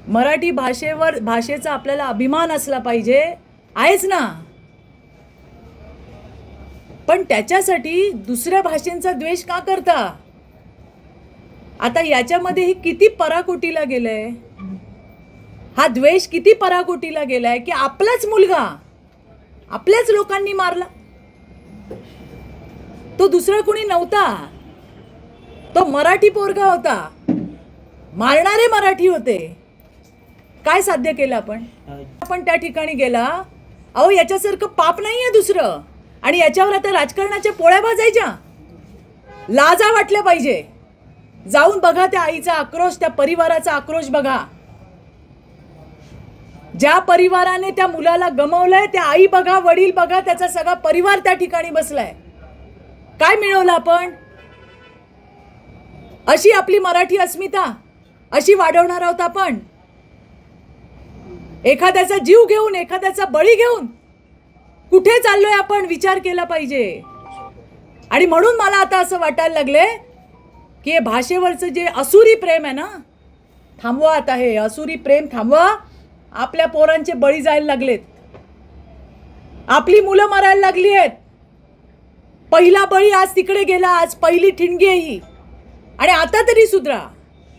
मराठी भाषेचा आपल्याला अभिमान असला पाहिजे, आहेच ना. पण त्याच्यासाठी दुसऱ्या भाषेंचा द्वेष का करता? आता याच्यामध्ये ही किती पराकोटीला गेलंय, हा द्वेष किती पराकोटीला गेलाय की आपलाच मुलगा आपल्याच लोकांनी मारला. तो दुसरा कोणी नव्हता, तो मराठी पोरगा होता, मारणारे मराठी होते. काय साध्य केलं आपण त्या ठिकाणी गेला. अहो याच्यासारखं पाप नाहीये दुसरं. आणि याच्यावर आता राजकारणाच्या पोळ्या भाजायच्या, लाजा वाटल्या पाहिजे. जाऊन बघा त्या आईचा आक्रोश, त्या परिवाराचा आक्रोश बघा. ज्या परिवाराने त्या मुलाला गमावलंय त्या आई बघा, वडील बघा, त्याचा सगळा परिवार त्या ठिकाणी बसलाय. काय मिळवलं आपण? अशी आपली मराठी अस्मिता अशी वाढवणार आहोत आपण? एखाद्याचा जीव घेऊन, एखाद्याचा बळी घेऊन कुठे चाललोय आपण, विचार केला पाहिजे. आणि म्हणून मला आता असं वाटायला लागले की हे भाषेवरचं जे असुरी प्रेम आहे ना, थांबवा. आता हे असुरी प्रेम थांबवा. आपल्या पोरांचे बळी जायला लागलेत, आपली मुलं मरायला लागली आहेत. पहिला बळी आज तिकडे गेला, आज पहिली ठिणगी आहे ही. आणि आता तरी सुधरा.